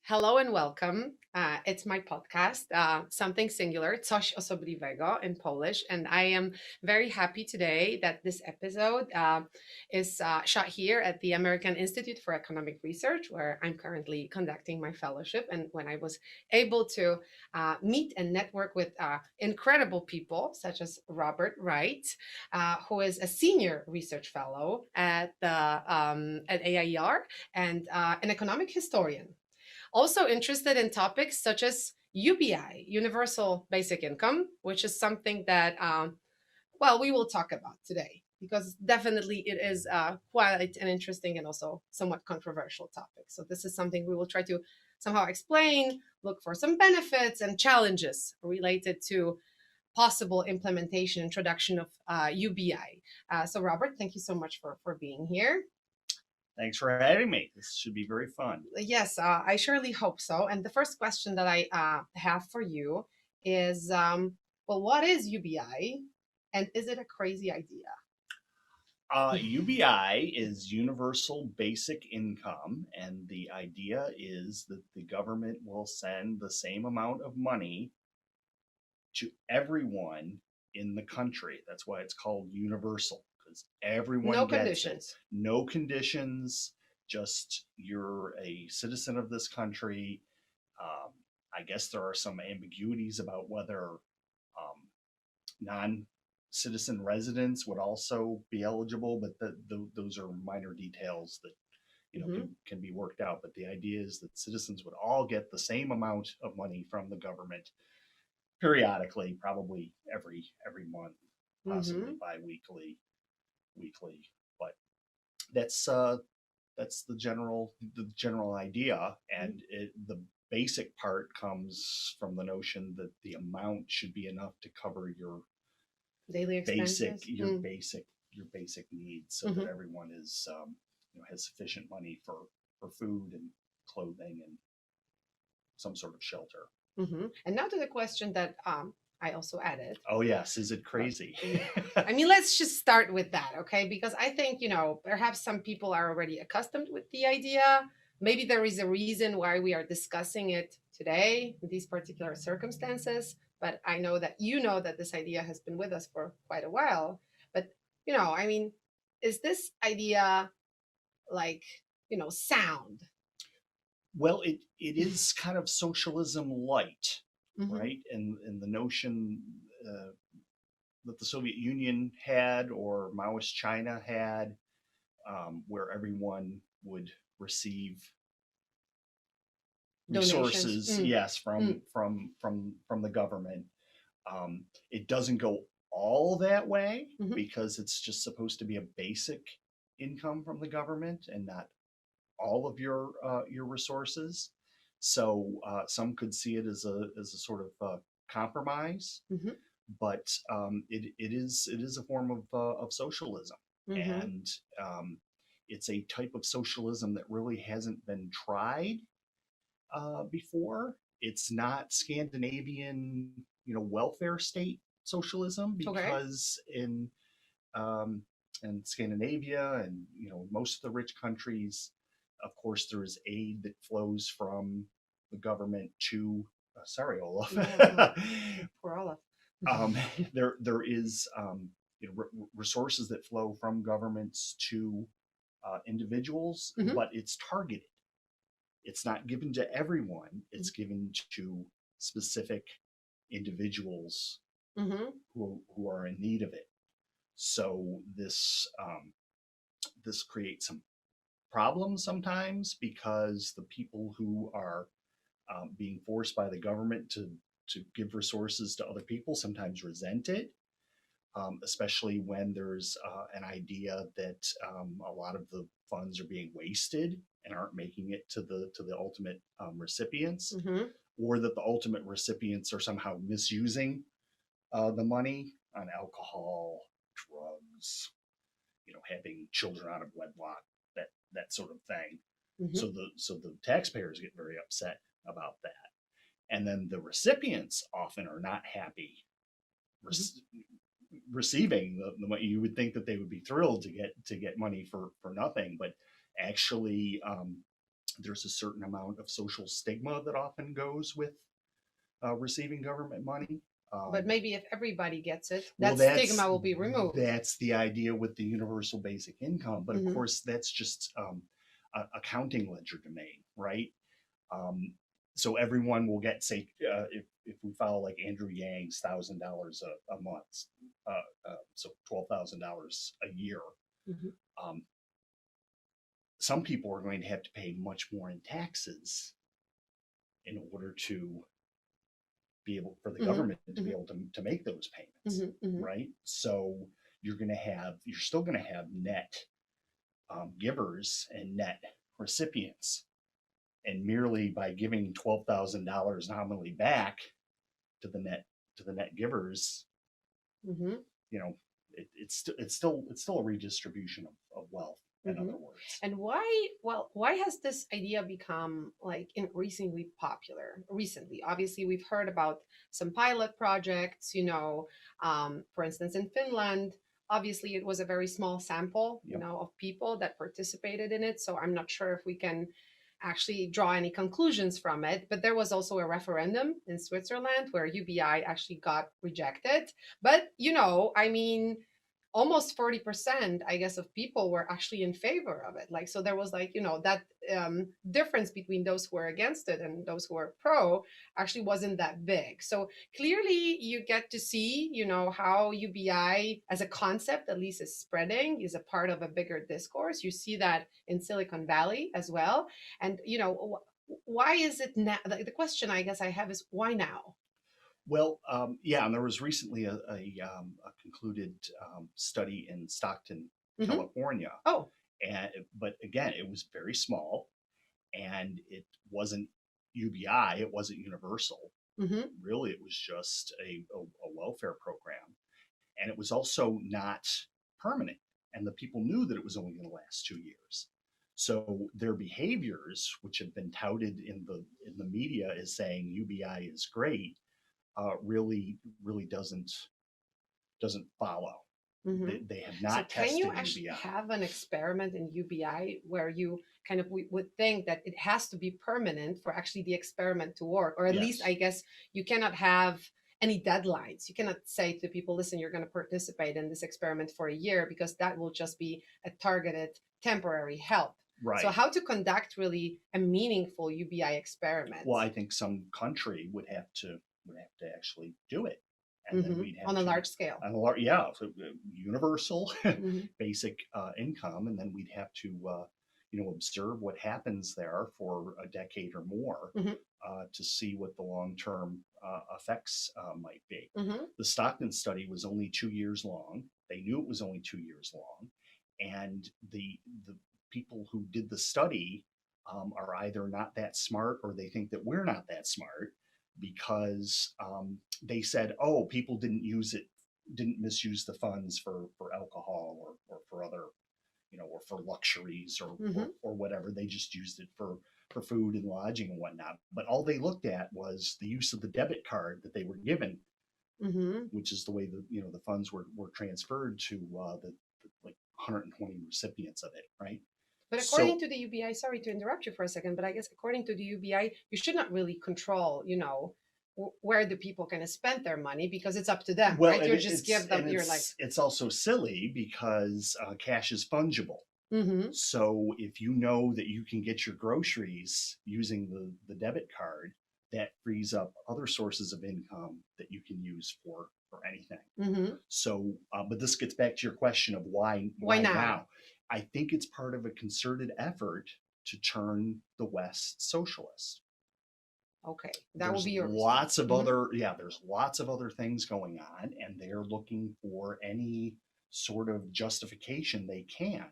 Hello and welcome. It's my podcast, Something Singular, Coś Osobliwego in Polish. And I am very happy today that this episode is shot here at the American Institute for Economic Research, where I'm currently conducting my fellowship. And when I was able to meet and network with incredible people, such as Robert Wright, who is a senior research fellow at AIER and an economic historian. Also interested in topics such as UBI, Universal Basic Income, which is something that, we will talk about today because definitely it is quite an interesting and also somewhat controversial topic. So this is something we will try to somehow explain, look for some benefits and challenges related to possible implementation, introduction of UBI. So Robert, thank you so much for being here. Thanks for having me. This should be very fun. Yes, I surely hope so. And the first question that I have for you is, what is UBI, and is it a crazy idea? UBI is Universal Basic Income, and the idea is that the government will send the same amount of money to everyone in the country. That's why it's called universal, because everyone No gets conditions. it. No conditions, just you're a citizen of this country. I guess there are some ambiguities about whether non-citizen residents would also be eligible, but those are minor details that can be worked out. But the idea is that citizens would all get the same amount of money from the government periodically, probably every month, possibly bi-weekly, weekly. But that's the general idea, and the basic part comes from the notion that the amount should be enough to cover your daily expenses, basic needs, so that everyone is has sufficient money for food and clothing and some sort of shelter. And now to the question that I also added. Oh yes, is it crazy? I mean, let's just start with that, okay? Because I think, perhaps some people are already accustomed with the idea. Maybe there is a reason why we are discussing it today in these particular circumstances. But I know that this idea has been with us for quite a while. But, I mean, is this idea like, sound? Well, it is kind of socialism light, right? And the notion that the Soviet Union had, or Maoist China had, where everyone would receive resources, yes, from the government. It doesn't go all that way because it's just supposed to be a basic income from the government and not all of your resources. So some could see it as a sort of compromise, but it is a form of socialism, and it's a type of socialism that really hasn't been tried before. It's not Scandinavian, welfare state socialism, because in Scandinavia and most of the rich countries, of course, there is aid that flows from the government to. Sorry, Olaf. Poor Olaf. There is resources that flow from governments to individuals, but it's targeted. It's not given to everyone. It's given to specific individuals who are in need of it. So this creates some problems sometimes, because the people who are being forced by the government to give resources to other people sometimes resent it, especially when there's an idea that a lot of the funds are being wasted and aren't making it to the ultimate recipients, or that the ultimate recipients are somehow misusing the money on alcohol, drugs, having children out of wedlock, that sort of thing. So the taxpayers get very upset about that, and then the recipients often are not happy receiving the money. You would think that they would be thrilled to get money for nothing, but actually There's a certain amount of social stigma that often goes with receiving government money. But maybe if everybody gets it, Well, that stigma will be removed. that's the idea with the universal basic income. But of Mhm. course, that's just accounting ledger domain, right? Um, so everyone will get, say, if we follow like Andrew Yang's $1,000 a month, so $12,000 a year. Mhm. Um, some people are going to have to pay much more in taxes in order to be able for the Mhm. government to be Mhm. able to make those payments, Mhm. Mhm. right? So you're still going to have net givers and net recipients, and merely by giving $12,000 nominally back to the net givers, Mhm. you know, it's still a redistribution of wealth. In Mhm. other words, And why has this idea become like increasingly popular recently? Obviously, we've heard about some pilot projects, for instance, in Finland. Obviously, it was a very small sample, yep. of people that participated in it. So I'm not sure if we can actually draw any conclusions from it. But there was also a referendum in Switzerland where UBI actually got rejected. But, I mean, almost 40%, I guess, of people were actually in favor of it. Like, so there was like, that difference between those who were against it and those who were pro actually wasn't that big. So clearly you get to see, how UBI as a concept at least is spreading, is a part of a bigger discourse. You see that in Silicon Valley as well. And, why is it now? The question I guess I have is why now? Well, yeah, and there was recently a concluded study in Stockton, Hmm. California, Oh. and but again, it was very small, and it wasn't UBI, it wasn't universal. Hmm. Really, it was just a welfare program, and it was also not permanent. And the people knew that it was only going to last 2 years. So their behaviors, which have been touted in the media as saying UBI is great, really doesn't follow. Hmm. They have So not can you tested actually UBI. have an experiment in UBI where you kind of would think that it has to be permanent for actually the experiment to work? Or at least Yes. I guess you cannot have any deadlines. You cannot say to people, listen, you're going to participate in this experiment for a year, because that will just be a targeted temporary help. So Right. how to conduct really a meaningful UBI experiment? Well, I think some country would have to actually do it, and then we'd have On a to large scale. on a large, yeah, so universal Hmm. basic income, and then we'd have to observe what happens there for a decade or more Hmm. to see what the long term effects might be. Hmm. The Stockton study was only 2 years long. They knew it was only 2 years long, and the people who did the study are either not that smart, or they think that we're not that smart, because they said, oh, people didn't misuse the funds for alcohol, or for other, or for luxuries, Hmm. or whatever. They just used it for food and lodging and whatnot. But all they looked at was the use of the debit card that they were given, Hmm. which is the way the funds were transferred to the like 120 recipients of it, right? But according So to the UBI, sorry to interrupt you for a second, but I guess according to the UBI, you should not really control, where the people can spend their money, because it's up to them, well, right? You just give them, you're like, it's also silly because cash is fungible. mm-hmm, So if you know that you can get your groceries using the debit card, that frees up other sources of income that you can use for anything. mm-hmm. So, but this gets back to your question of Why why now? now. I think it's part of a concerted effort to turn the West socialist. Okay, that will There's be your lots response. of Mm-hmm. other yeah, there's lots of other things going on, and they're looking for any sort of justification they can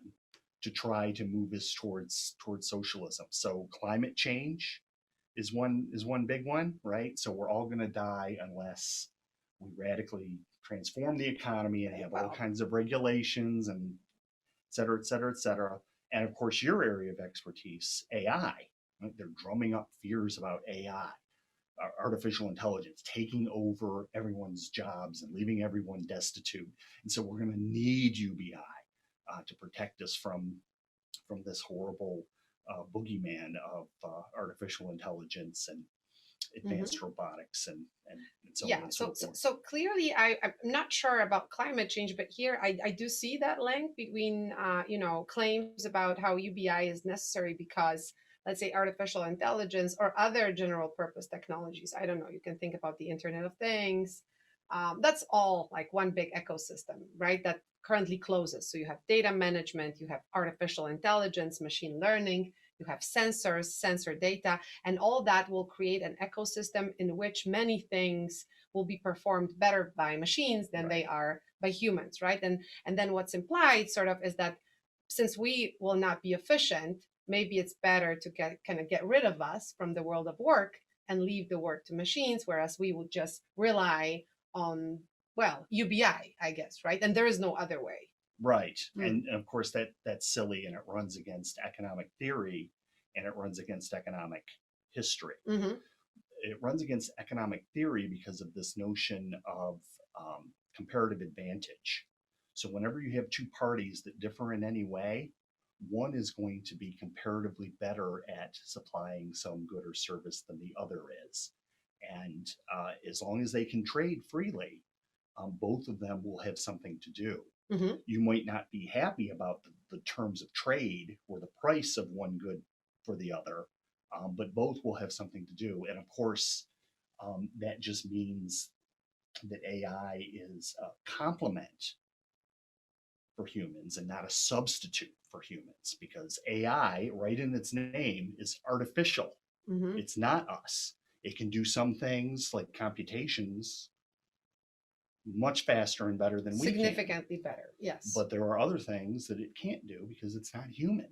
to try to move us towards socialism. So climate change is one big one, right? So we're all going to die unless we radically transform the economy and have all Well, kinds of regulations, and et cetera, et cetera, et cetera. And of course, your area of expertise, AI. Right? They're drumming up fears about AI, artificial intelligence, taking over everyone's jobs and leaving everyone destitute. And so we're going to need UBI to protect us from this horrible boogeyman of artificial intelligence and Hmm. advanced robotics and so on Yeah, and so so so, forth. so clearly I'm not sure about climate change, but here I do see that link between claims about how UBI is necessary because, let's say, artificial intelligence or other general purpose technologies. I don't know, you can think about the Internet of Things. That's all like one big ecosystem, right? That currently closes. So you have data management, you have artificial intelligence, machine learning, you have sensors, sensor data, and all that will create an ecosystem in which many things will be performed better by machines than they Right. are by humans, right? And then what's implied sort of is that since we will not be efficient, maybe it's better to get rid of us from the world of work and leave the work to machines, whereas we will just rely on, well, UBI, I guess, right? And there is no other way. Right. Mm. And of course that's silly and it runs against economic theory and it runs against economic history. Hmm. It runs against economic theory because of this notion of comparative advantage. So whenever you have two parties that differ in any way, one is going to be comparatively better at supplying some good or service than the other is. And as long as they can trade freely, both of them will have something to do. Hmm. You might not be happy about the terms of trade or the price of one good for the other, but both will have something to do. And of course, that just means that AI is a complement for humans and not a substitute for humans because AI, right in its name, is artificial. Hmm. It's not us. It can do some things like computations much faster and better than we can. Significantly better, yes. But there are other things that it can't do because it's not human.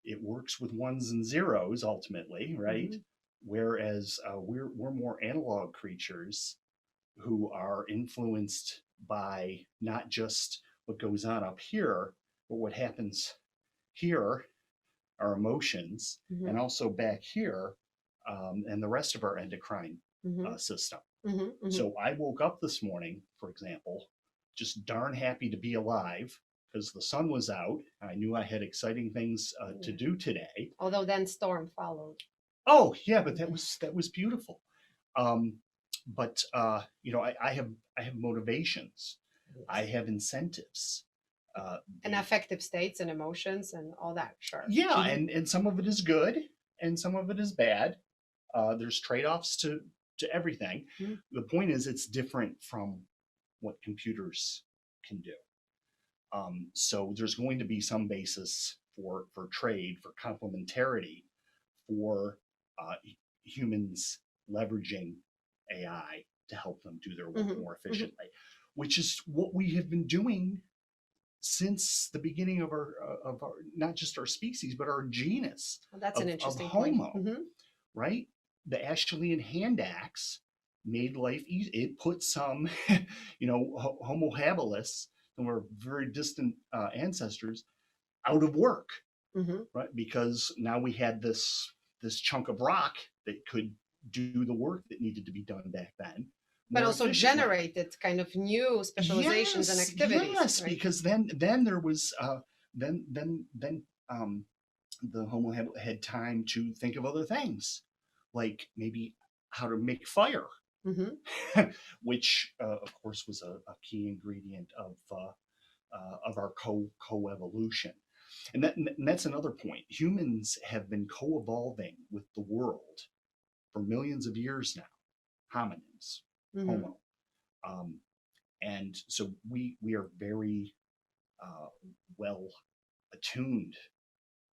It works with ones and zeros ultimately, right? Hmm. Whereas we're more analog creatures who are influenced by not just what goes on up here, but what happens here, our emotions, Hmm. and also back here, and the rest of our endocrine Hmm. system. Hmm. Hmm. So I woke up this morning, for example, just darn happy to be alive because the sun was out. I knew I had exciting things to Yeah. do today. Although then storm followed. Oh yeah, but Mhm. that was beautiful. Um, but I have motivations. I Yes. have incentives. And The affective states and emotions and all that, sure. Yeah, Hmm. and some of it is good, and some of it is bad. There's trade offs to everything. Hmm. The point is, it's different from what computers can do. So there's going to be some basis for trade, for complementarity, for humans leveraging AI to help them do their work Hmm. more Hmm. efficiently, which is what we have been doing since the beginning of our not just our species but our genus Well, that's an of interesting point. Homo, Hmm. right? The Acheulean hand axe made life easy. It put some, Homo habilis, and our very distant ancestors, out of work, Hmm. right? Because now we had this chunk of rock that could do the work that needed to be done back then But more also efficiently. generated kind of new specializations and Yes, activities, yes, right? because then there was then the Homo had time to think of other things, like maybe how to make fire, Hmm. which of course was a key ingredient of our coevolution. And that's another point. Humans have been co-evolving with the world for millions of years now. Homonyms, Hmm. Homo, um, and so we are very uh, well attuned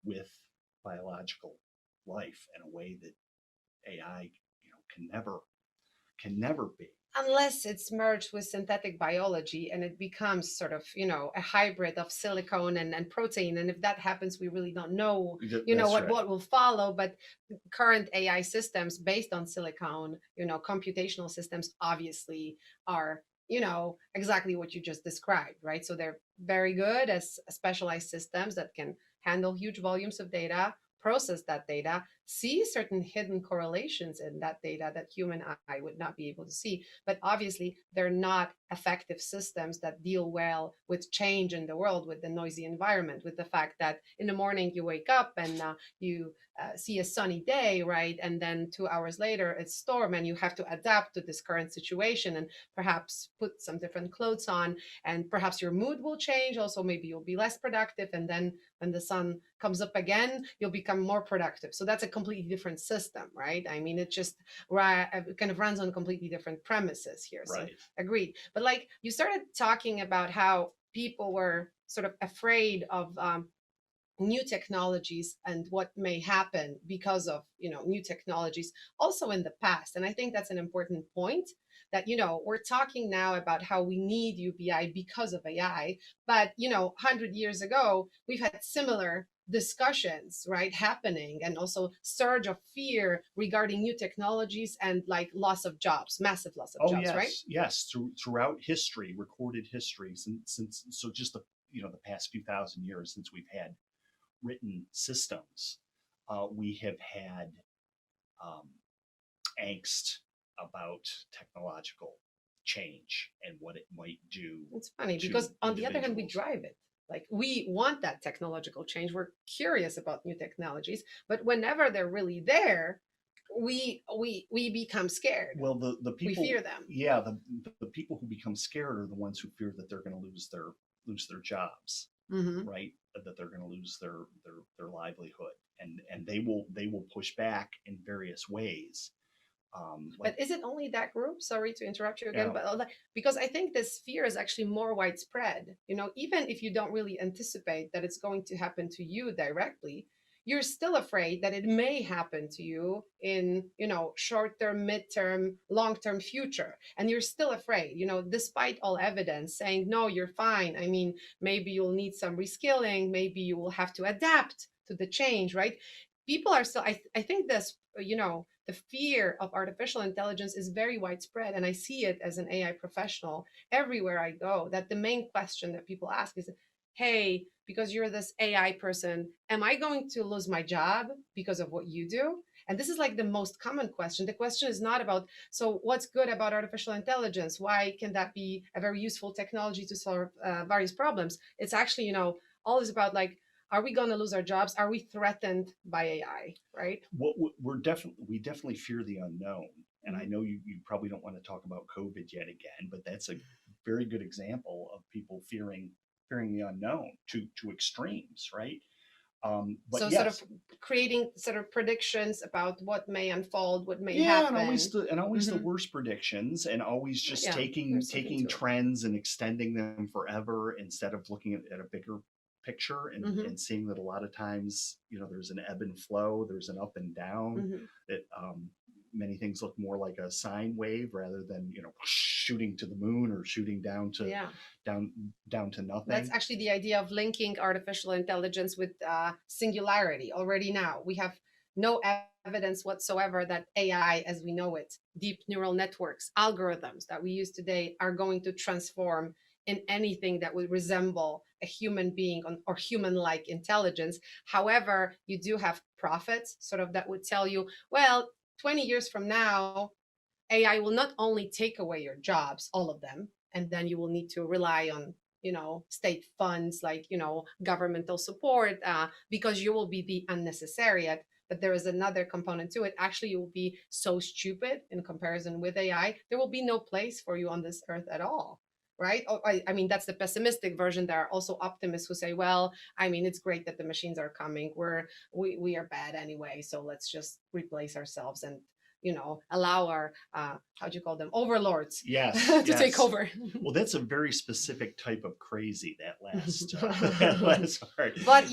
with biological life in a way that AI, can never be. Unless it's merged with synthetic biology and it becomes sort of, a hybrid of silicone and protein. And if that happens, we really don't know, That's what, right. what will follow. But current AI systems based on silicone, computational systems obviously are, exactly what you just described, right? So they're very good as specialized systems that can handle huge volumes of data, process that data, see certain hidden correlations in that data that human eye would not be able to see. But obviously, they're not effective systems that deal well with change in the world, with the noisy environment, with the fact that in the morning you wake up and you see a sunny day, right? And then 2 hours later it's storm, and you have to adapt to this current situation and perhaps put some different clothes on, and perhaps your mood will change. Also, maybe you'll be less productive, and then when the sun comes up again, you'll become more productive. So that's a completely different system, right? I mean, it just kind of runs on completely different premises here. So Right. agreed. But like you started talking about how people were sort of afraid of new technologies and what may happen because of new technologies also in the past. And I think that's an important point, that we're talking now about how we need UBI because of AI, but 100 years ago we've had similar discussions, right, happening, and also surge of fear regarding new technologies and like loss of jobs, massive loss of Oh jobs, right? yes. Throughout history, recorded history, since so just the past few thousand years since we've had written systems, we have had um, angst about technological change and what it might do It's funny to because on the other hand, we individuals. drive it. Like we want that technological change. We're curious about new technologies, but whenever they're really there, we become scared. Well, the We people, fear them. yeah, the people who become scared are the ones who fear that they're going to lose their jobs, Hmm. right? That they're going to lose their livelihood, and they will push back in various ways. Like But is it only that group? Sorry to interrupt you again, yeah, but because I think this fear is actually more widespread. Even if you don't really anticipate that it's going to happen to you directly, you're still afraid that it may happen to you in, short term, mid-term, long-term future. And you're still afraid, despite all evidence saying, no, you're fine. I mean, maybe you'll need some reskilling, maybe you will have to adapt to the change, right? People are still, I think this, the fear of artificial intelligence is very widespread. And I see it as an AI professional everywhere I go, that the main question that people ask is, hey, because you're this AI person, am I going to lose my job because of what you do? And this is like the most common question. The question is not about, so what's good about artificial intelligence? Why can that be a very useful technology to solve various problems? It's actually, always about like, are we going to lose our jobs? Are we threatened by AI? Right? what we definitely fear the unknown. And I Mhm. know you probably don't want to talk about COVID yet again, but that's a very good example of people fearing the unknown to extremes, right? But So sort of yes, creating sort of predictions about what may unfold, what may yeah, happen. and always the Hmm. worst predictions, and always just Yeah, there's something taking to it. trends and extending them forever instead of looking at a bigger picture, Hmm. and seeing that a lot of times there's an ebb and flow, there's an up and down. Hmm. That many things look more like a sine wave rather than shooting to the moon or shooting Yeah, down down to that's nothing. actually the idea of linking artificial intelligence with singularity. Already now, we have no evidence whatsoever that AI, as we know it, deep neural networks, algorithms that we use today, are going to transform in anything that would resemble a human being or human like intelligence. However, you do have prophets sort of that would tell you, well, 20 years from now, AI will not only take away your jobs, all of them, and then you will need to rely on state funds, like governmental support, because you will be the unnecessary. But there is another component to it. Actually, you will be so stupid in comparison with AI, there will be no place for you on this earth at all, right? I mean, that's the pessimistic version. There are also optimists who say, well, I mean, it's great that the machines are coming, we are bad anyway, so let's just replace ourselves and allow our how do you call them, overlords Yes, to take yes. over. Well, that's a very specific type of crazy, that last that last part. But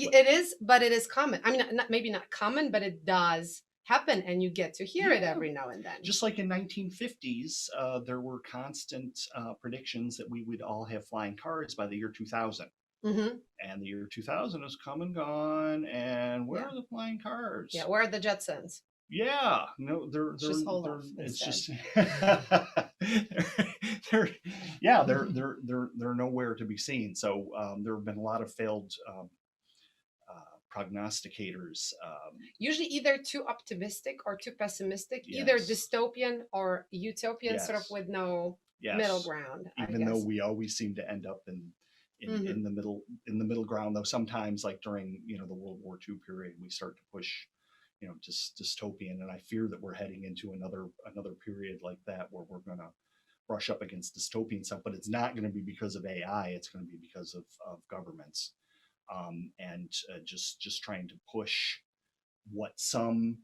But it is common. I mean, maybe not common, but it does happen, and you get to hear it yeah, every now and then. just like in 1950s, there were constant predictions that we would all have flying cars by the year 2000. Hmm. And the year 2000 has come and gone, and where Yeah, are the flying yeah. cars? Where are the Jetsons? Yeah, no, It's just they're Olaf it's instead. just they're yeah, they're nowhere to be seen. So there have been a lot of failed prognosticators. Usually either too optimistic or too pessimistic, either Yes. dystopian or utopian, sort of Yes. with no middle Yes. ground, I Even though guess. we always seem to end up Hmm. in the middle ground, though sometimes like during the World War II period, we start to push just dystopian, and I fear that we're heading into another period like that where we're going to brush up against dystopian stuff, but it's not going to be because of AI. It's going to be because of governments, and just trying to push what some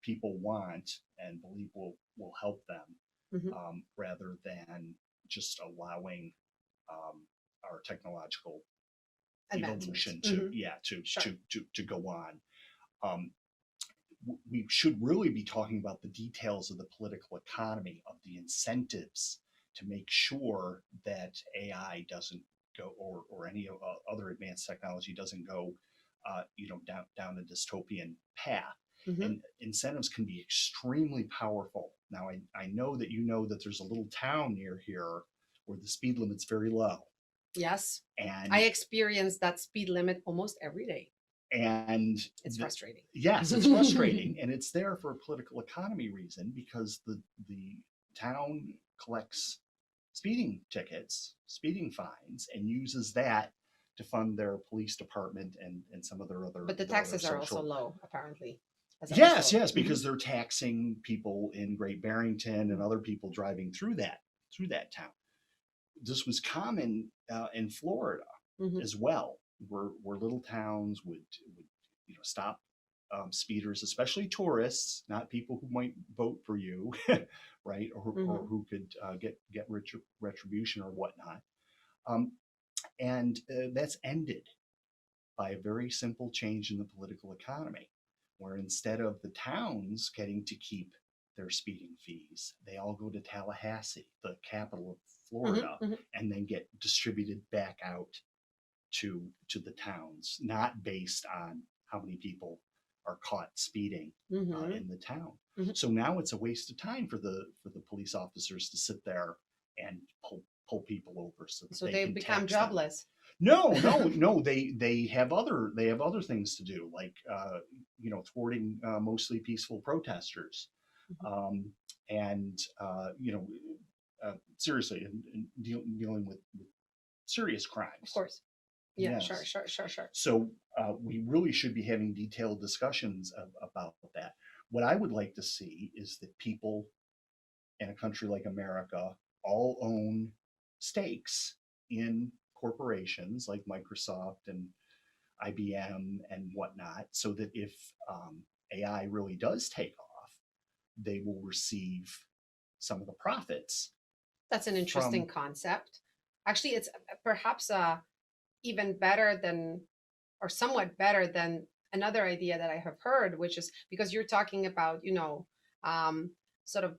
people want and believe will help them, Hmm. rather than just allowing our technological Advancements. evolution Hmm. Sure. to go on. Um, we should really be talking about the details of the political economy, of the incentives to make sure that AI doesn't go, or any other advanced technology doesn't go, down a dystopian path. Hmm. And incentives can be extremely powerful. Now, I know that there's a little town near here where the speed limit's very low, Yes. and I experience that speed limit almost every day. and It's frustrating. yes, it's frustrating, and it's there for a political economy reason, because the town collects speeding tickets, speeding fines, and uses that to fund their police department and some of But the their other taxes are also social. low, apparently, as I was Yes, told. yes, Hmm. because they're taxing people in Great Barrington and other people driving through that town. This was common in Florida Hmm. as well, where little towns would stop speeders, especially tourists, not people who might vote for you, right, or Hmm. who could get retribution or whatnot. Um, and that's ended by a very simple change in the political economy, where instead of the towns getting to keep their speeding fees, they all go to Tallahassee, the capital of Hmm. Florida, Hmm. and then get distributed back out to the towns, not based on how many people are caught speeding Hmm. in the town. Hmm. So now it's a waste of time for the police officers to sit there and pull people over so that So they they can become tax them. jobless. No. They have other things to do, like thwarting mostly peaceful protesters, Mhm. um, and seriously, and dealing with serious Of crimes. course. Yeah, sure, Yes. sure, sure, sure. So we really should be having detailed discussions about that. What I would like to see is that people in a country like America all own stakes in corporations like Microsoft and IBM and whatnot, so that if AI really does take off, they will receive some of the profits That's an interesting from. concept. Actually, it's perhaps even better than, or somewhat better than another idea that I have heard, which is because you're talking about, um, sort of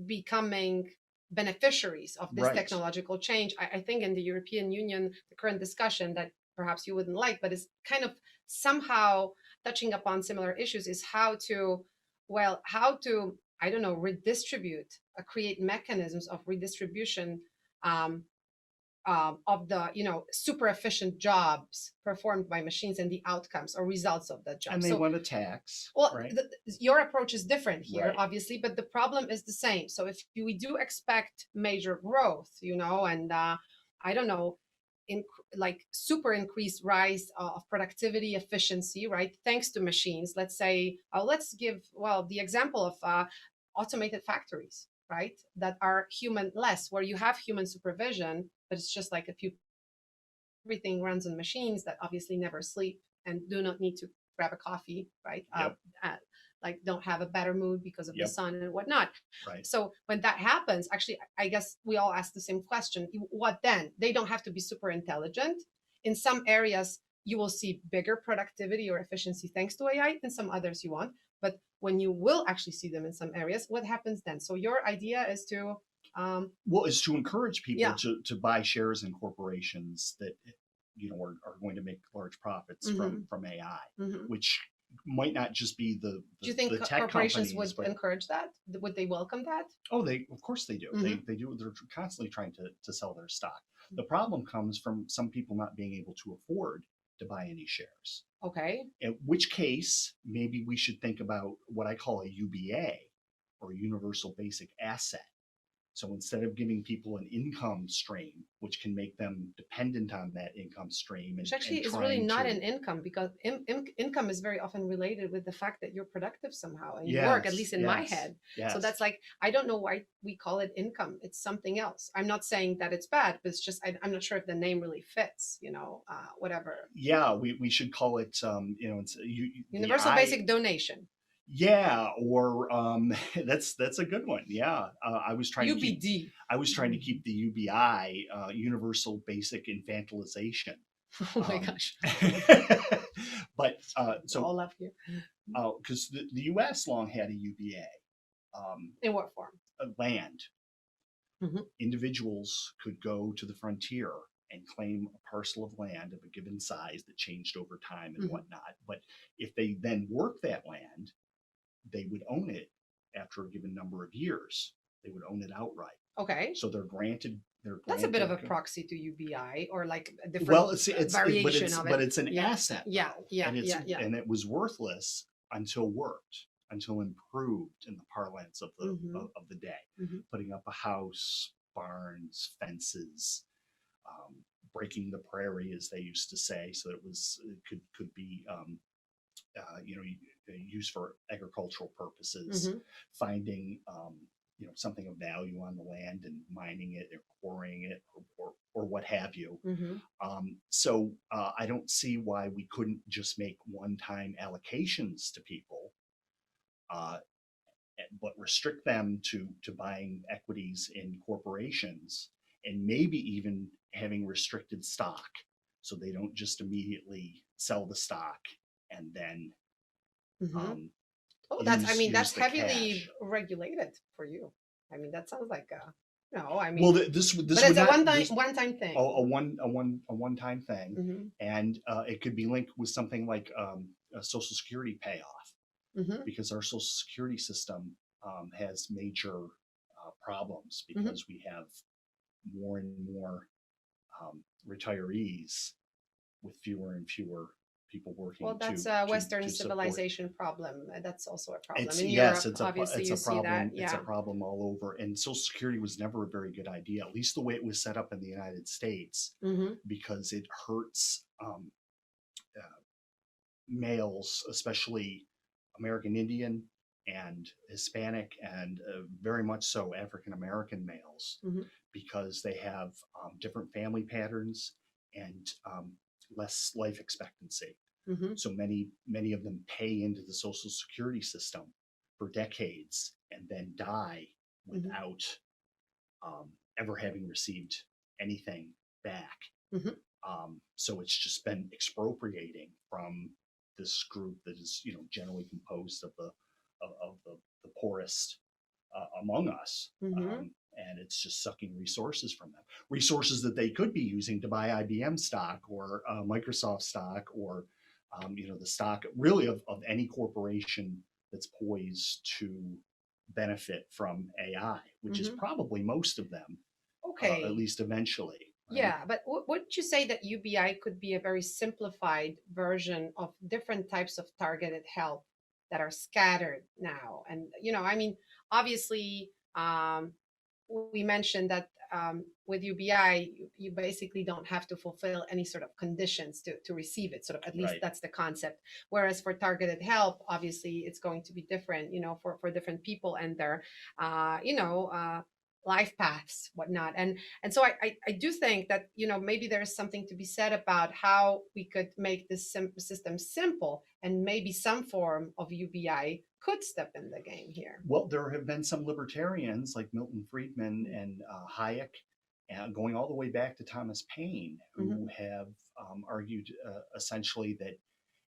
becoming beneficiaries of this Right. technological change. I think in the European Union, the current discussion that perhaps you wouldn't like, but is kind of somehow touching upon similar issues, is how to, I don't know, redistribute, create mechanisms of redistribution, um, of the super efficient jobs performed by machines and the outcomes or results of that job. And they So, want to tax, well, right? your approach is different here, Right. obviously, but the problem is the same. So if we do expect major growth, and I don't know, in like super increased rise of productivity, efficiency, right, thanks to machines. Let's say, let's give, well, the example of automated factories, right, that are human less, where you have human supervision, but it's just like a few, everything runs on machines that obviously never sleep and do not need to grab a coffee, right? Yep. Like don't have a better mood because of the Yep. sun and whatnot. Right. So when that happens, actually, I guess we all ask the same question: what then? They don't have to be super intelligent. In some areas, you will see bigger productivity or efficiency thanks to AI. In some others, you won't. But when you will actually see them in some areas, what happens then? So your idea is to, Well, is to encourage people yeah. to buy shares in corporations that are going to make large profits Mm-hmm. from AI, Mm-hmm. which might not just be Do you think the tech corporations companies, would but encourage that? Would they welcome that? they of course they do. Mm-hmm. They do. They're constantly trying to sell their stock. The problem comes from some people not being able to afford to buy any shares. Okay. In which case, maybe we should think about what I call a UBA, or Universal Basic Asset. So instead of giving people an income stream, which can make them dependent on that income stream, Which actually is really not an income, because income is very often related with the fact that you're productive somehow and you work, at least in my head. So that's like, I don't know why we call it income. It's something else. I'm not saying that it's bad, but it's just, I'm not sure if the name really fits, whatever. Yeah, we should call it, it's Universal Basic Donation. Yeah, or that's a good one. Yeah, I was trying UBD. to keep the UBI, Universal Basic Infantilization. Oh my gosh! But so all up here. Because the U.S. long had a UBA. In what form? Land. Individuals could go to the frontier and claim a parcel of land of a given size that changed over time and whatnot. But if they then worked that land, they would own it after a given number of years. They would own it outright. Okay. So they're granted. That's a bit of a proxy to UBI, or like a different variation of it. But it's an asset. Yeah, and it was worthless until worked, until improved in the parlance of the day. Putting up a house, barns, fences, breaking the prairie, as they used to say, so that it could be used for agricultural purposes, finding something of value on the land and mining it or quarrying it or what have you. So I don't see why we couldn't just make one-time allocations to people, but restrict them to buying equities in corporations, and maybe even having restricted stock, so they don't just immediately sell the stock and then that's heavily regulated for you. I mean, that sounds like this but it's a one-time thing. A one-time thing, and it could be linked with something like a Social Security payoff, because our Social Security system has major problems, because we have more and more retirees with fewer and fewer people working. Well, that's a Western civilization problem. That's also a problem. It's, in yes, Europe, it's a obviously it's you a see problem. that. It's a problem all over. And Social Security was never a very good idea, at least the way it was set up in the United States, because it hurts males, especially American Indian and Hispanic, and very much so African American males, because they have different family patterns and less life expectancy. So many of them pay into the Social Security system for decades and then die without ever having received anything back. So it's just been expropriating from this group that is, generally composed of the poorest among us. And it's just sucking resources from them, resources that they could be using to buy IBM stock or Microsoft stock, or the stock really of any corporation that's poised to benefit from AI, which is probably most of them. Okay, at least eventually. Right? Yeah, but wouldn't you say that UBI could be a very simplified version of different types of targeted help that are scattered now? And obviously, we mentioned that with UBI, you basically don't have to fulfill any sort of conditions to receive it. Sort of, at least that's the concept. Whereas for targeted help, obviously, it's going to be different, for different people and their, life paths, whatnot. And so I do think that, maybe there is something to be said about how we could make this system simple, and maybe some form of UBI could step in the game here. Well, there have been some libertarians like Milton Friedman and Hayek, going all the way back to Thomas Paine, who have argued essentially that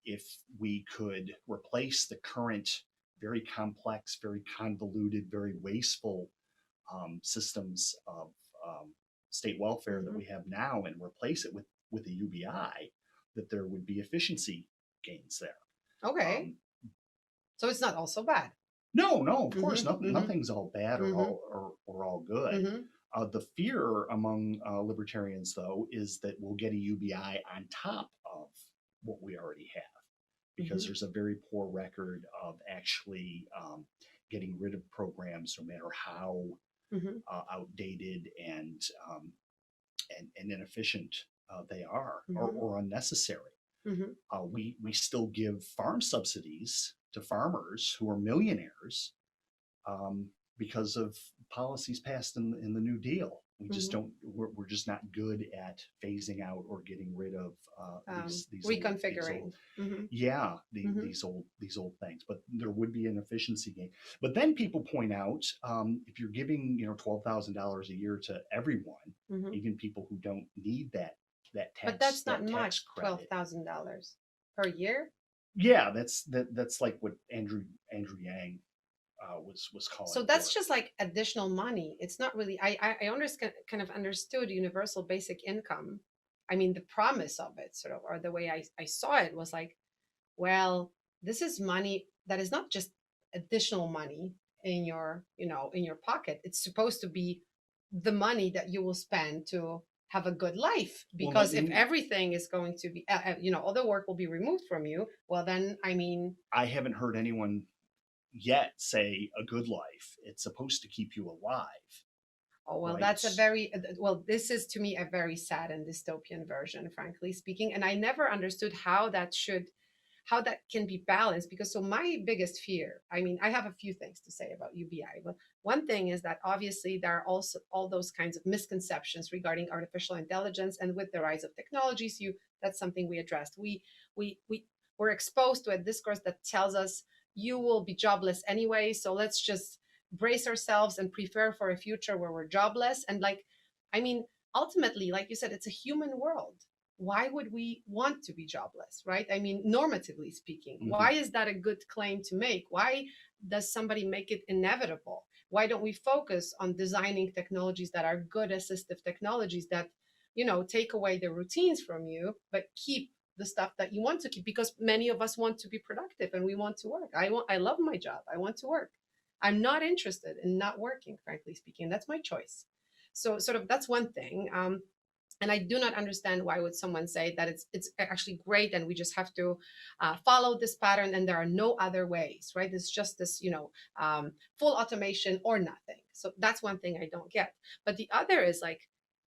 if we could replace the current very complex, very convoluted, very wasteful systems of state welfare that we have now, and replace it with a UBI, that there would be efficiency gains there. Okay. So it's not all so bad. No, of course, nothing's all bad or all good. The fear among libertarians, though, is that we'll get a UBI on top of what we already have, because there's a very poor record of actually getting rid of programs, no matter how outdated and inefficient they are, or unnecessary. We still give farm subsidies to farmers who are millionaires because of policies passed in the New Deal. We just don't. We're just not good at phasing out or getting rid of these reconfiguring. These old things. But there would be an efficiency gain. But then people point out, if you're giving $12,000 a year to everyone, even people who don't need that tax. But that's not much. $12,000 per year. Yeah, that's like what Andrew Yang was calling. So that's just like additional money. It's not really. I kind of understood universal basic income. I mean, the promise of it, sort of, or the way I saw it was like, well, this is money that is not just additional money in your in your pocket. It's supposed to be the money that you will spend to have a good life, because if everything is going to be all the work will be removed from you, well then, I mean, I haven't heard anyone yet say a good life. It's supposed to keep you alive. Oh, well, right? That's a very this is to me a very sad and dystopian version, frankly speaking, and I never understood how that can be balanced, because so my biggest fear, I mean, I have a few things to say about UBI, but one thing is that obviously there are also all those kinds of misconceptions regarding artificial intelligence, and with the rise of technologies, that's something we addressed. We're exposed to a discourse that tells us you will be jobless anyway, so let's just brace ourselves and prepare for a future where we're jobless. And I mean, ultimately, like you said, it's a human world. Why would we want to be jobless, right? I mean, normatively speaking, why is that a good claim to make? Why does somebody make it inevitable? Why don't we focus on designing technologies that are good assistive technologies that, take away the routines from you, but keep the stuff that you want to keep? Because many of us want to be productive and we want to work. I love my job. I want to work. I'm not interested in not working, frankly speaking. That's my choice. So sort of that's one thing. And I do not understand why would someone say that it's actually great and we just have to follow this pattern and there are no other ways, right? It's just this, full automation or nothing. So that's one thing I don't get. But the other is like,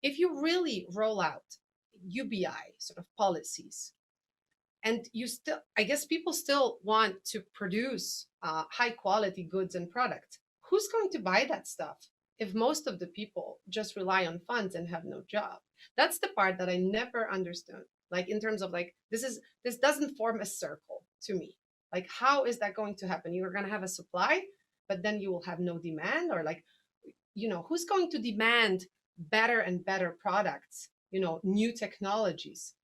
if you really roll out UBI sort of policies, and I guess people still want to produce high quality goods and products, who's going to buy that stuff if most of the people just rely on funds and have no job? That's the part that I never understood. Like, in terms of like, this doesn't form a circle to me. Like, how is that going to happen? You're going to have a supply, but then you will have no demand, or like, who's going to demand better and better products, new technologies,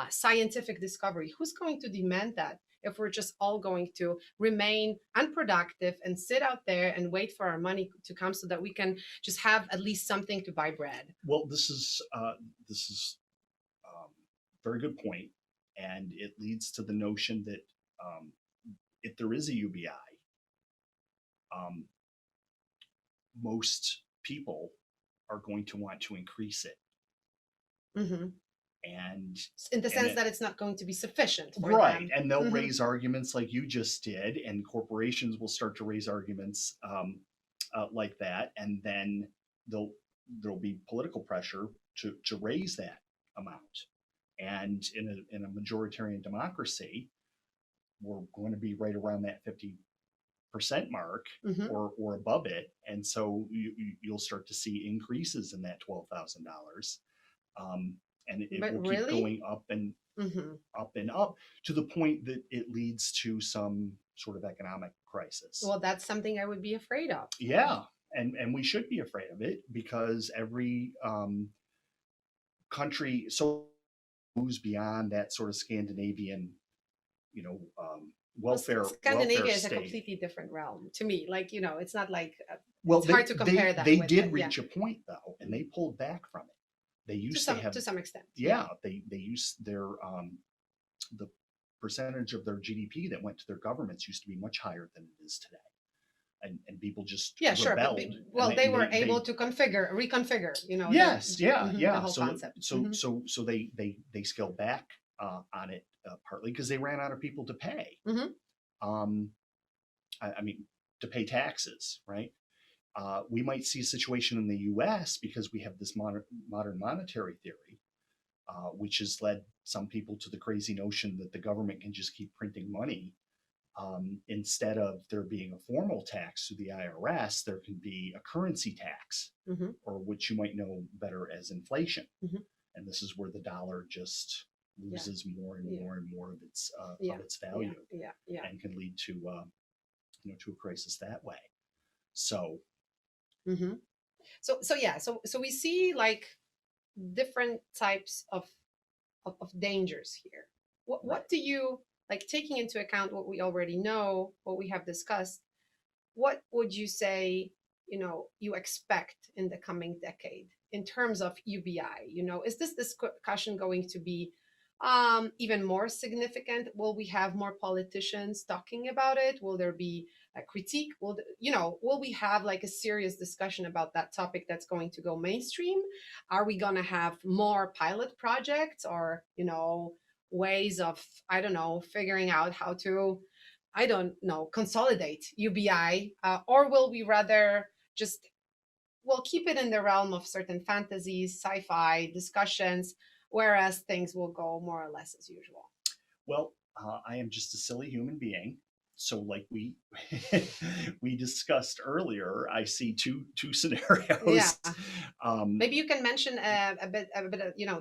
scientific discovery? Who's going to demand that if we're just all going to remain unproductive and sit out there and wait for our money to come so that we can just have at least something to buy bread? Well, this is very good point, and it leads to the notion that if there is a UBI, most people are going to want to increase it. And in the sense that it's not going to be sufficient for right them. And they'll raise arguments like you just did, and corporations will start to raise arguments like that, and then there'll be political pressure to raise that amount. And in a majoritarian democracy, we're going to be right around that 50% mark or above it, and so you'll start to see increases in that $12,000. And it will keep going up and up and up, to the point that it leads to some sort of economic crisis. Well, that's something I would be afraid of. Yeah, and we should be afraid of it, because every country so moves beyond that sort of Scandinavian, welfare. Scandinavia welfare is a state. Completely different realm to me. Like, it's not like it's hard to compare that. They did reach a point though, and they pulled back from it. They used to some extent. Yeah, they used their the percentage of their GDP that went to their governments used to be much higher than it is today, and people just rebelled. Sure. They were able to reconfigure. Yes, the yeah. whole concept. So they scaled back on it partly because they ran out of people to pay. Mm-hmm. Um, I mean, to pay taxes, right? We might see a situation in the U.S. because we have this modern monetary theory, which has led some people to the crazy notion that the government can just keep printing money. Instead of there being a formal tax through the IRS, there can be a currency tax, Mm-hmm. or what you might know better as inflation. Mm-hmm. And this is where the dollar just loses more and more and more of its value, and can lead to to a crisis that way. So, Mm-hmm. So we see like different types of dangers here. What do you like, taking into account what we already know, what we have discussed? What would you say, you expect in the coming decade in terms of UBI? Is this discussion going to be even more significant? Will we have more politicians talking about it? Will there be a critique? Will we have like a serious discussion about that topic that's going to go mainstream? Are we going to have more pilot projects, or ways of, I don't know, figuring out how to, I don't know, consolidate UBI, or will we rather just, we'll keep it in the realm of certain fantasies, sci-fi discussions, whereas things will go more or less as usual? well, I am just a silly human being. So, like we we discussed earlier, I see two Yeah. scenarios. Maybe you can mention a bit of,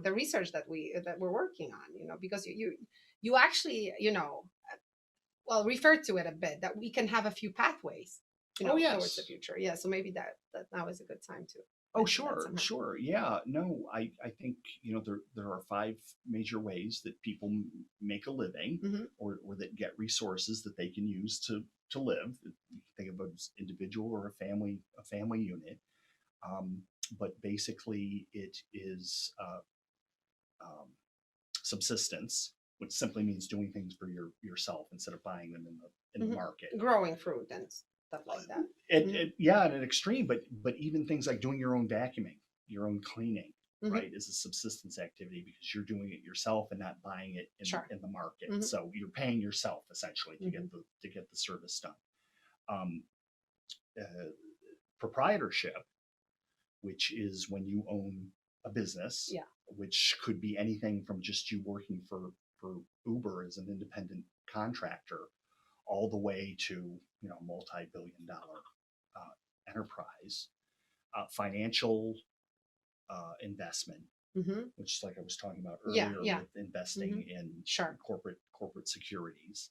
the research that we're working on, because you actually, well, refer to it a bit, that we can have a few pathways, Oh towards the yes. future. Yeah, so maybe that now is a good time to Oh mention that sure, somehow. sure. Yeah. No, I think there are five major ways that people make a living, Hmm. or that get resources that they can use to live. You can think of it as individual or a family unit. Um, but basically, it is um, subsistence, which simply means doing things for yourself instead of buying them in the market. Growing fruit and stuff like that. Yeah, at an extreme, but even things like doing your own vacuuming, your own cleaning, Hmm. right, is a subsistence activity because you're doing it yourself and not buying it Sure. in the market. Hmm. So you're paying yourself essentially to get the service done. Um, uh, Proprietorship, which is when you own a business, Yeah. which could be anything from just you working for Uber as an independent contractor, all the way to multi-billion-dollar enterprise. Financial investment, Hmm. which is like I was talking about Yeah. earlier, Yeah. with investing in Sure. corporate securities.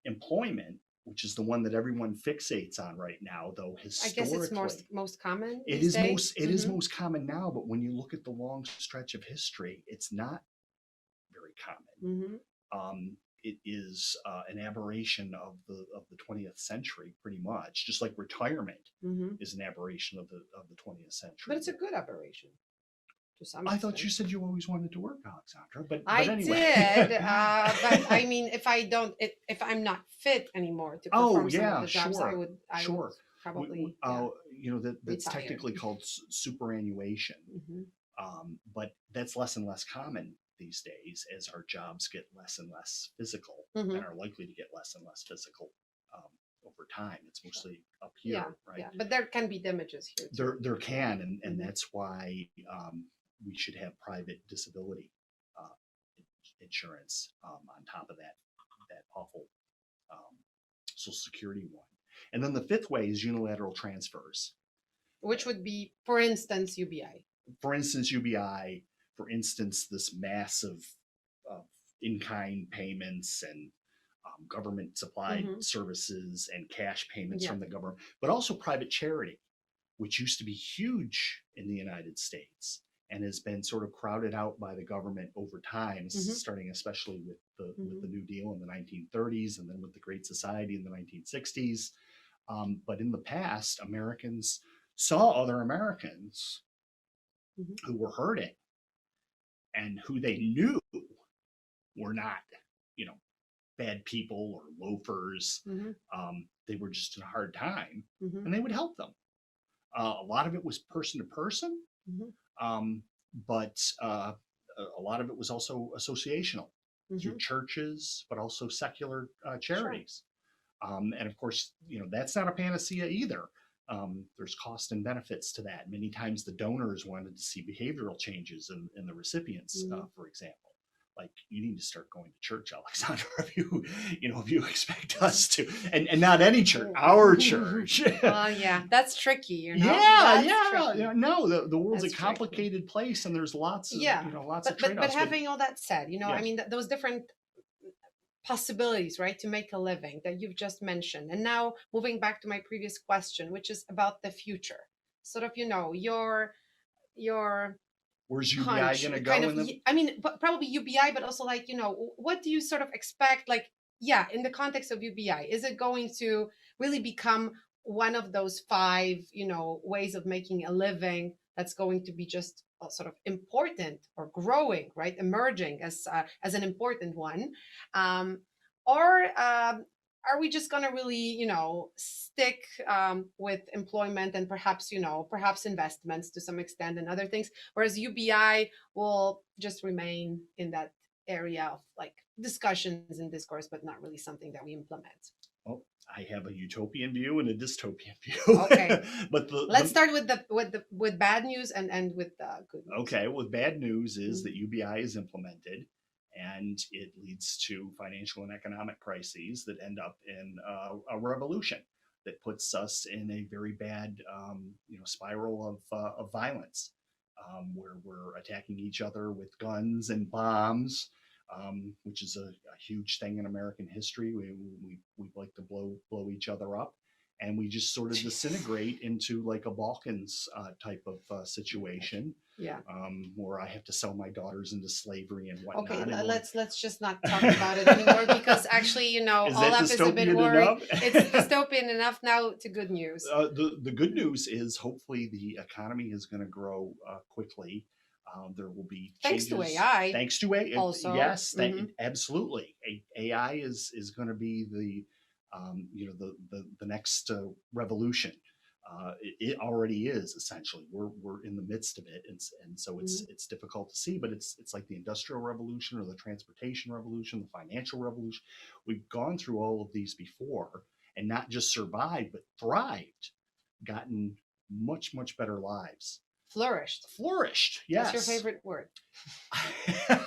Employment, which is the one that everyone fixates on right now, though I guess it's historically most common it these is days. most common now. But when you look at the long stretch of history, it's not very common. Hmm. It is an aberration of the 20th century, pretty much. Just like retirement Hmm. is an aberration of the 20th century. But it's a good aberration to some I thought extent. you said you always wanted to work, Aleksandra. But I anyway. did, but I mean, if I'm not fit anymore to Oh perform some of yeah, the jobs, I sure, would sure. probably, yeah, That's retire. technically called superannuation. Hmm. But that's less and less common these days as our jobs get less and less physical, Hmm. and are likely to get less and less physical um, over time. It's mostly up Yeah, here, right? yeah, but there can be damages here too. There can, and Mhm. that's why we should have private disability uh, insurance on top of that awful um, Social Security one. And then the fifth way is unilateral transfers. Which would be, for instance, UBI. For instance, UBI. For instance, this massive in-kind payments and government supplied Hmm. services and cash payments Yeah. from the government, but also private charity, which used to be huge in the United States and has been sort of crowded out by the government over time, starting especially with the New Deal in the 1930s, and then with the Great Society in the 1960s. But in the past, Americans saw other Americans who were hurting and who they knew were not, you know, bad people or loafers. Hmm. They were just in a hard time, Hmm. and they would help them. A lot of it was person to person, Hmm. but a lot of it was also associational. through churches, but also secular Sure. charities. And of course, that's not a panacea either. There's cost and benefits to that. Many times the donors wanted to see behavioral changes in the recipients, for example. Like, you need to start going to church, Aleksandra, if you expect us to, and not any church, our church. Well, yeah, that's tricky, Yeah, That's tricky. yeah. No, the world's That's a complicated place, and there's lots of, lots of but trade-offs. having all that said, I Yes. mean, those different possibilities, right, to make a living that you've just mentioned. And now moving back to my previous question, which is about the future, sort of, your Where's UBI hunch, going to go? kind of, I mean, probably UBI, but also like, what do you sort of expect? Like, yeah, in the context of UBI, is it going to really become one of those 5, ways of making a living that's going to be just sort of important or growing, right, emerging as an important one, or are we just going to really, stick with employment and perhaps, perhaps investments to some extent and other things, whereas UBI will just remain in that area of like discussions and discourse, but not really something that we implement? Well, I have a utopian view and a dystopian view. Okay, but let's start with bad news and end with good news. Okay, well, bad news is that UBI is implemented, and it leads to financial and economic crises that end up in a revolution that puts us in a very bad, spiral of violence, where we're attacking each other with guns and bombs, which is a huge thing in American history. We like to blow each other up, and we just sort of disintegrate into like a Balkans type of situation. Yeah. Where I have to sell my daughters into slavery and whatnot. Okay, let's just not talk about it anymore, because actually, all that is a bit worrying. It's dystopian enough. Now to good news. The good news is hopefully the economy is going to grow quickly. There will be changes. Thanks to AI. Thanks to AI. Also. Yes, absolutely. AI is going to be the next revolution. It already is, essentially. We're in the midst of it, and so it's difficult to see, but it's like the Industrial Revolution or the Transportation Revolution, the Financial Revolution. We've gone through all of these before, and not just survived, but thrived, gotten much better lives. Flourished. Yes. That's your favorite word.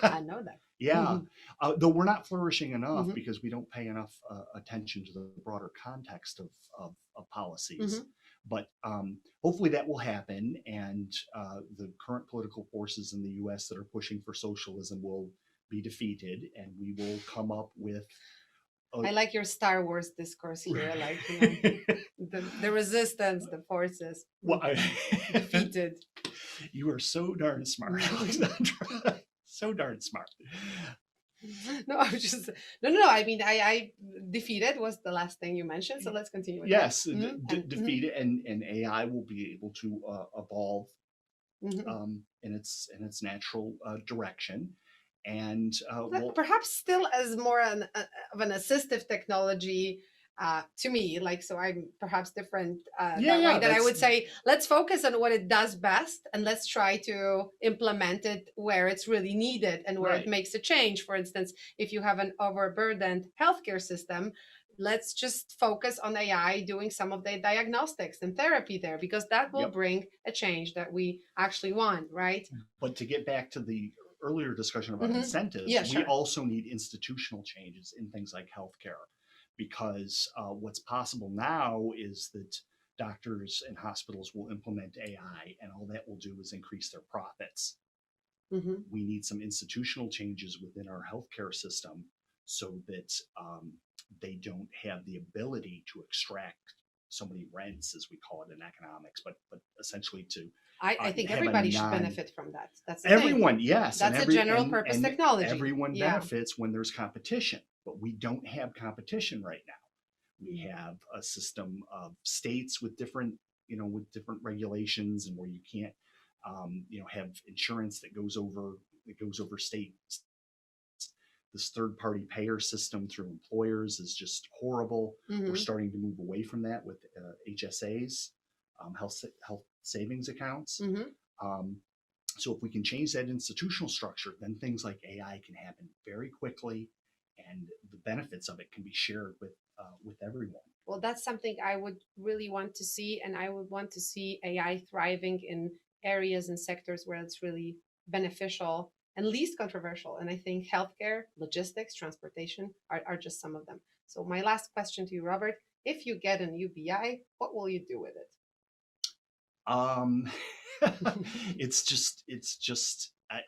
I know that. Yeah. Though we're not flourishing enough because we don't pay enough attention to the broader context of policies. But hopefully that will happen, and the current political forces in the U.S. that are pushing for socialism will be defeated, and we will come up with. I like your Star Wars discourse here, like the resistance, the forces defeated. You are so darn smart, Aleksandra. So darn smart. No, I was just no. I mean, I defeated was the last thing you mentioned, so let's continue with yes, that. Defeated, and AI will be able to evolve in its natural direction, and perhaps still as more of an assistive technology. To me, like, so I'm perhaps different that I would say, let's focus on what it does best, and let's try to implement it where it's really needed and where it makes a change. For instance, if you have an overburdened healthcare system, let's just focus on AI doing some of the diagnostics and therapy there, because that will bring a change that we actually want, right? But to get back to the earlier discussion about incentives, we also need institutional changes in things like healthcare. Because what's possible now is that doctors and hospitals will implement AI, and all that will do is increase their profits. We need some institutional changes within our healthcare system so that they don't have the ability to extract so many rents, as we call it in economics, but essentially to. I think everybody should benefit from that. That's the everyone, thing. Yes. That's a general purpose technology. Everyone benefits when there's competition. But we don't have competition right now. We have a system of states with different regulations, and where you can't, have insurance that goes over states. This third-party payer system through employers is just horrible. We're starting to move away from that with HSAs, health savings accounts. So if we can change that institutional structure, then things like AI can happen very quickly, and the benefits of it can be shared with everyone. Well, that's something I would really want to see, and I would want to see AI thriving in areas and sectors where it's really beneficial and least controversial. And I think healthcare, logistics, transportation are just some of them. So my last question to you, Robert, if you get an UBI, what will you do with it? Um, it's just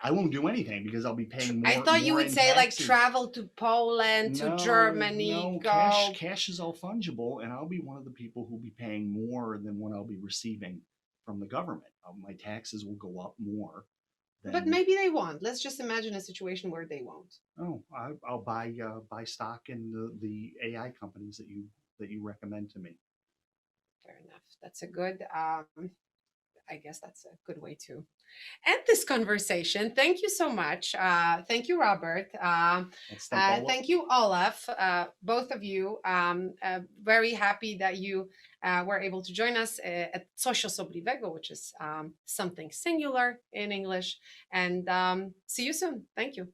I won't do anything because I'll be paying I more thought you would in say like taxes. travel to Poland, to Germany, No, go. cash is all fungible, and I'll be one of the people who'll be paying more than what I'll be receiving from the government. My taxes will go up more But than. maybe they won't. Let's just imagine a situation where they won't. Oh, I'll buy stock in the AI companies that you recommend to me. Fair enough. That's a good I guess that's a good way to end this conversation. Thank you so much. Thank you, Robert. Let's thank all. Thank you, Olaf, both of you. Very happy that you were able to join us at Social Sobliwego, which is something singular in English. And see you soon. Thank you.